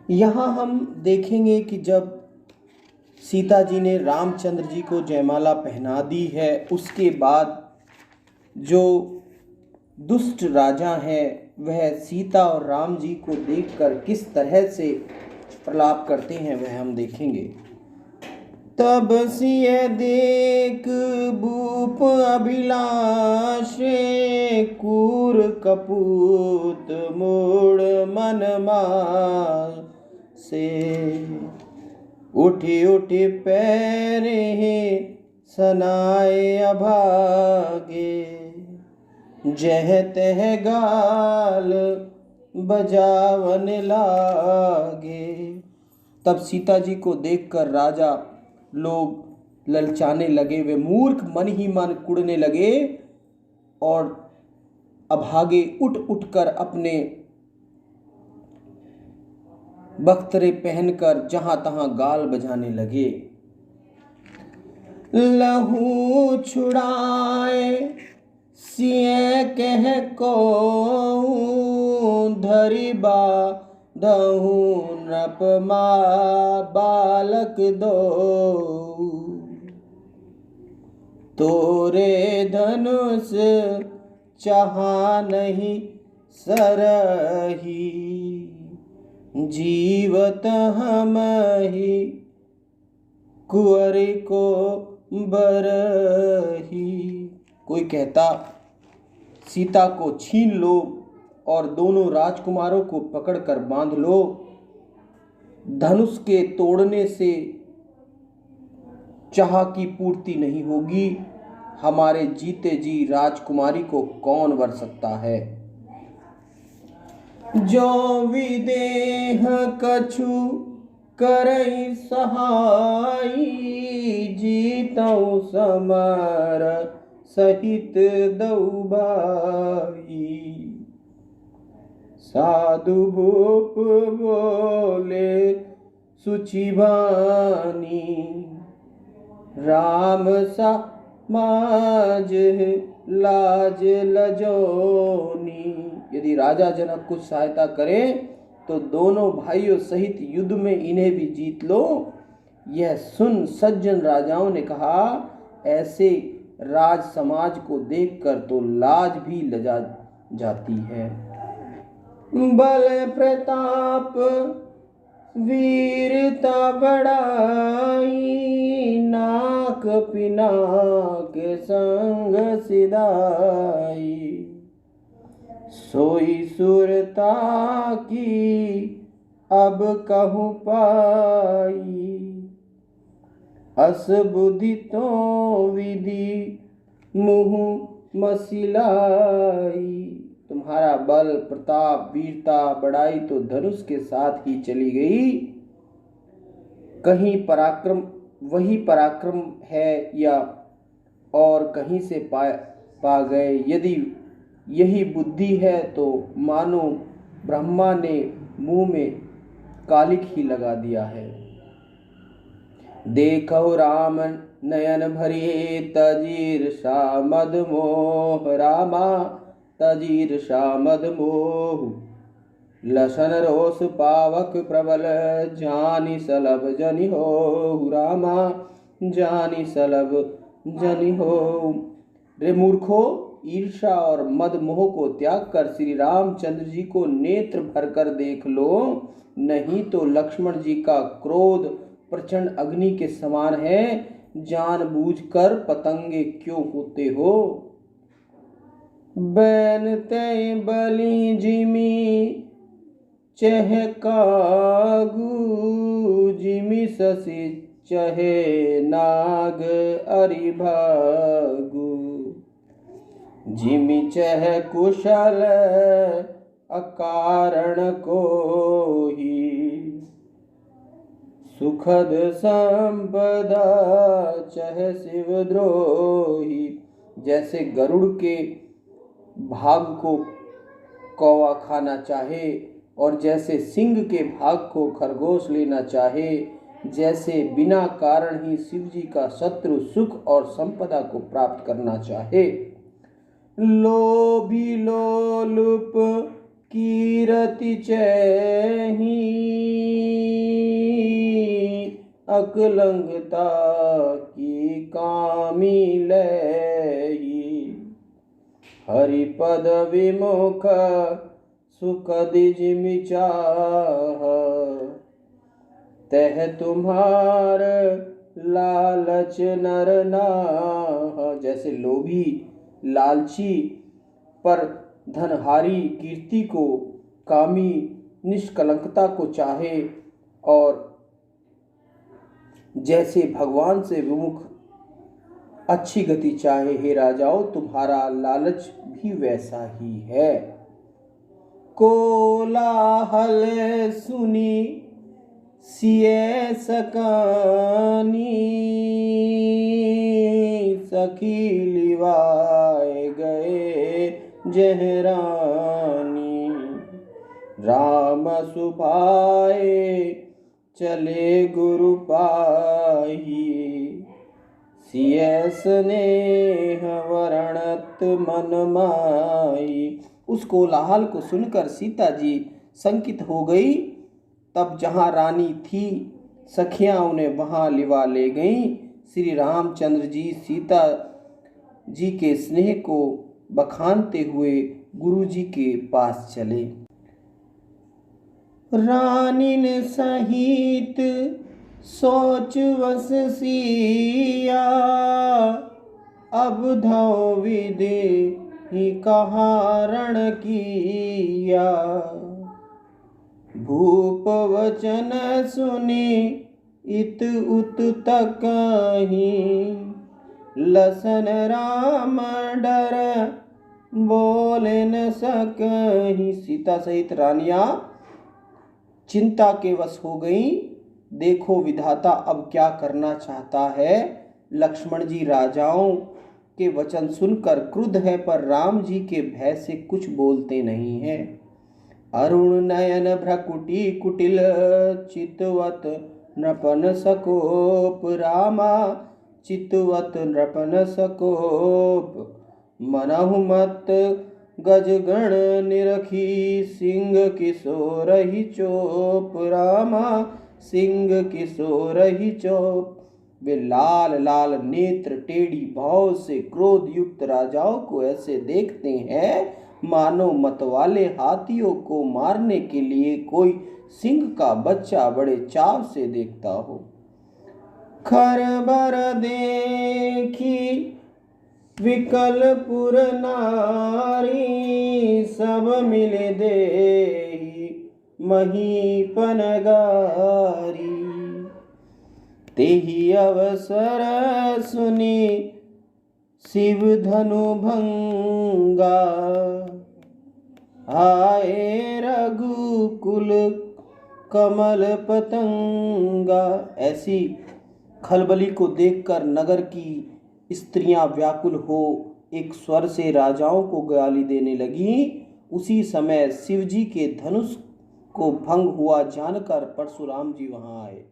यहाँ हम देखेंगे कि जब सीता जी ने रामचंद्र जी को जयमाला पहना दी है, उसके बाद जो दुष्ट राजा हैं वह सीता और राम जी को देखकर किस तरह से प्रलाप करते हैं वह हम देखेंगे। तब सिय देख भूप अभिलाषे, कूर कपूत मूड मन से। उठी उठी पैरे सनाए अभागे, जह तह गाल बजावन लागे। तब सीता जी को देखकर राजा लोग ललचाने लगे, वे मूर्ख मन ही मन कुड़ने लगे और अभागे उठ उठकर अपने बख्तरे पहनकर जहां तहां गाल बजाने लगे। लहू छुड़ाए सिय कह को, धरी बाधहु नृप बालक दो। तोरे धनुष चाहा नहीं सरही, जीवत हम ही कुंवर को बरही। कोई कहता सीता को छीन लो और दोनों राजकुमारों को पकड़कर बांध लो, धनुष के तोड़ने से चाह की पूर्ति नहीं होगी, हमारे जीते जी राजकुमारी को कौन वर सकता है। जो विदेह कछु करई सहाई, जीतऊ समर सहित दऊ भाई। साधु भूप बोले सुचिबानी, राम समाज लाज लजोनी। यदि राजा जनक कुछ सहायता करें तो दोनों भाइयों सहित युद्ध में इन्हें भी जीत लो। यह सुन सज्जन राजाओं ने कहा, ऐसे राज समाज को देखकर तो लाज भी लजा जाती है। बल प्रताप वीरता बढ़ाई, नाक पिनाक संग सिधाई। सोई सुरता की अब कहूँ पाई, अस बुद्धि तो विधि मुँह मसिलाई। तुम्हारा बल प्रताप वीरता बढ़ाई तो धनुष के साथ ही चली गई, कहीं पराक्रम वही पराक्रम है या और कहीं से पा गए। यदि यही बुद्धि है तो मानो ब्रह्मा ने मुंह में कालिक ही लगा दिया है। देखो राम नयन भरी तजीर्षा मद मोह, रामा तजीर्षा मद मोह। लसन रोष पावक प्रबल, जानि सलभ जनि हो, रामा जानि सलभ जनि हो। रे मूर्खो, ईर्षा और मद मोह को त्याग कर श्री रामचंद्र जी को नेत्र भरकर देख लो, नहीं तो लक्ष्मण जी का क्रोध प्रचंड अग्नि के समान है। जानबूझकर पतंगे क्यों होते हो। बैन ते बलि जिमी चहकागू, जिमी शशि चहे नाग अरिभागू। जिमी चह कुशल अकारण को ही, सुखद संपदा चह शिवद्रोही। जैसे गरुड़ के भाग को कौवा खाना चाहे और जैसे सिंह के भाग को खरगोश लेना चाहे, जैसे बिना कारण ही शिव जी का शत्रु सुख और संपदा को प्राप्त करना चाहे। लोभी लोलुप कीरति चैही, अकलंगता की कामी लही। हरिपद विमुख सुख दिजिमि चाह, तह तुम्हार लालच नर नाह। जैसे लोभी लालची पर धनहारी कीर्ति को, कामी निष्कलंकता को चाहे, और जैसे भगवान से विमुख अच्छी गति चाहे। हे राजाओं, तुम्हारा लालच भी वैसा ही है। कोलाहल सुनी सिए सकानी, सखी लिवाए गए जहरानी। राम सुभाए चले गुरु पाही, सिय स्नेह वरणत मन माही। उस कोलाहल को सुनकर सीता जी संकित हो गई। तब जहाँ रानी थी, सखियाँ उन्हें वहाँ लिवा ले गईं। श्री रामचंद्र जी सीता जी के स्नेह को बखानते हुए गुरु जी के पास चले। रानिन सहित सोच वस सिया, अब धौ विदे ही कहा रण किया। भूप वचन सुनी इत उत तकहीं, लसन राम डर बोले न सकहीं। सीता सहित रानियां चिंता के वश हो गई। देखो विधाता अब क्या करना चाहता है। लक्ष्मण जी राजाओं के वचन सुनकर क्रुद्ध है, पर राम जी के भय से कुछ बोलते नहीं हैं। अरुण नयन भ्रकुटी कुटिल, चितवत नृपन सकोप। रामा चितवत नृपन सकोप। मनहु मत गजगण निरखी, सिंह किशोर ही चोप। रामा सिंह किशोर ही चोप। वे लाल लाल नेत्र टेढ़ी भाव से क्रोध युक्त राजाओं को ऐसे देखते हैं मानो मतवाले हाथियों को मारने के लिए कोई सिंह का बच्चा बड़े चाव से देखता हो। खरबर देखी विकलपुर नारी, सब मिले देहि महीपन गारी। तेहि अवसर सुनी शिव धनु भंगा, आए रघुकुल कमल पतंगा। ऐसी खलबली को देखकर नगर की स्त्रियां व्याकुल हो एक स्वर से राजाओं को गाली देने लगी। उसी समय शिवजी के धनुष को भंग हुआ जानकर परशुराम जी वहां आए।